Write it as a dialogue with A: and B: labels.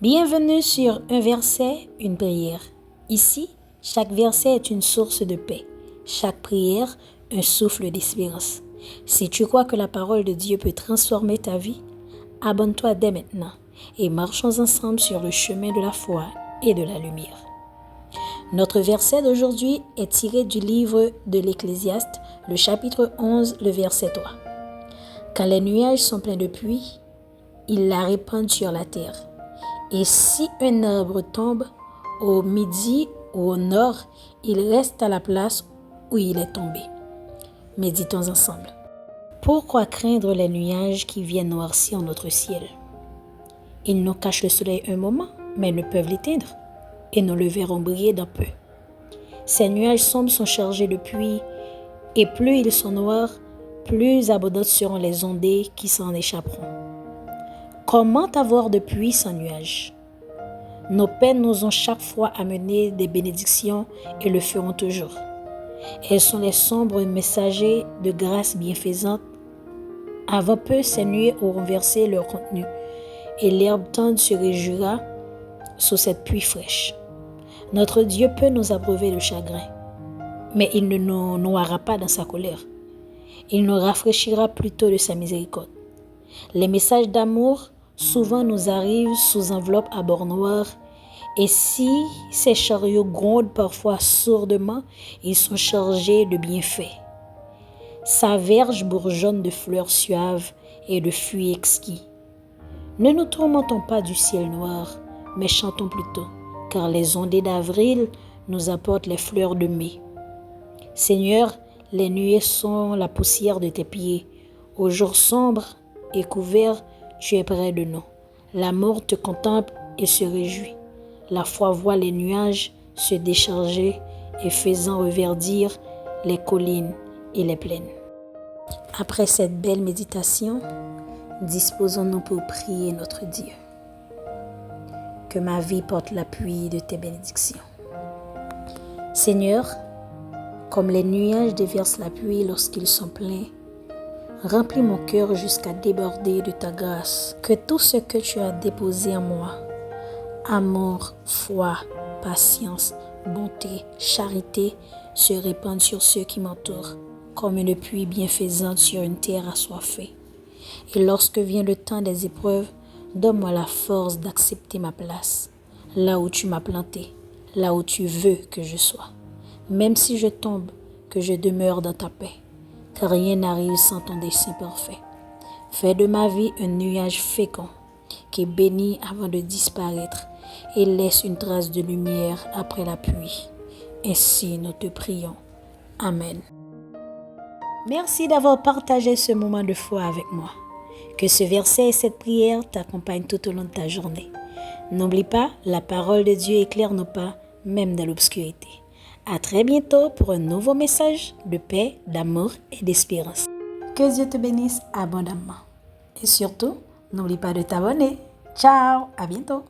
A: Bienvenue sur un verset, une prière. Ici, chaque verset est une source de paix. Chaque prière, un souffle d'espérance. Si tu crois que la parole de Dieu peut transformer ta vie, abonne-toi dès maintenant et marchons ensemble sur le chemin de la foi et de la lumière. Notre verset d'aujourd'hui est tiré du livre de l'Ecclésiaste, le chapitre 11, le verset 3. Quand les nuages sont pleins de pluie, ils la répandent sur la terre. Et si un arbre tombe au midi ou au nord, il reste à la place où il est tombé. Méditons ensemble. Pourquoi craindre les nuages qui viennent noircir notre ciel? Ils nous cachent le soleil un moment, mais ne peuvent l'éteindre, et nous le verrons briller d'un peu. Ces nuages sombres sont chargés de pluie, et plus ils sont noirs, plus abondantes seront les ondées qui s'en échapperont. Comment avoir de pluie sans nuages? Nos peines nous ont chaque fois amené des bénédictions et le feront toujours. Elles sont les sombres messagers de grâce bienfaisante. Avant peu, ces nuées auront versé leur contenu, et l'herbe tendre se réjouira sous cette pluie fraîche. Notre Dieu peut nous abreuver de chagrin, mais il ne nous noiera pas dans sa colère. Il nous rafraîchira plutôt de sa miséricorde. Les messages d'amour souvent nous arrivent sous enveloppe à bord noir, et si ces chariots grondent parfois sourdement, ils sont chargés de bienfaits. Sa verge bourgeonne de fleurs suaves et de fruits exquis. Ne nous tourmentons pas du ciel noir, mais chantons plutôt, car les ondées d'avril nous apportent les fleurs de mai. Seigneur, les nuées sont la poussière de tes pieds. Au jour sombre et couvert, tu es près de nous. La mort te contemple et se réjouit. La foi voit les nuages se décharger et faisant reverdir les collines et les plaines. Après cette belle méditation, disposons-nous pour prier notre Dieu. Que ma vie porte l'appui de tes bénédictions. Seigneur, comme les nuages déversent la pluie lorsqu'ils sont pleins, remplis mon cœur jusqu'à déborder de ta grâce. Que tout ce que tu as déposé en moi, amour, foi, patience, bonté, charité, se répande sur ceux qui m'entourent, comme une pluie bienfaisante sur une terre assoiffée. Et lorsque vient le temps des épreuves, donne-moi la force d'accepter ma place, là où tu m'as planté, là où tu veux que je sois. Même si je tombe, que je demeure dans ta paix, car rien n'arrive sans ton dessein parfait. Fais de ma vie un nuage fécond, qui bénit avant de disparaître, et laisse une trace de lumière après la pluie. Ainsi nous te prions. Amen. Merci d'avoir partagé ce moment de foi avec moi. Que ce verset et cette prière t'accompagnent tout au long de ta journée. N'oublie pas, la parole de Dieu éclaire nos pas, même dans l'obscurité. À très bientôt pour un nouveau message de paix, d'amour et d'espérance. Que Dieu te bénisse abondamment. Et surtout, n'oublie pas de t'abonner. Ciao, à bientôt.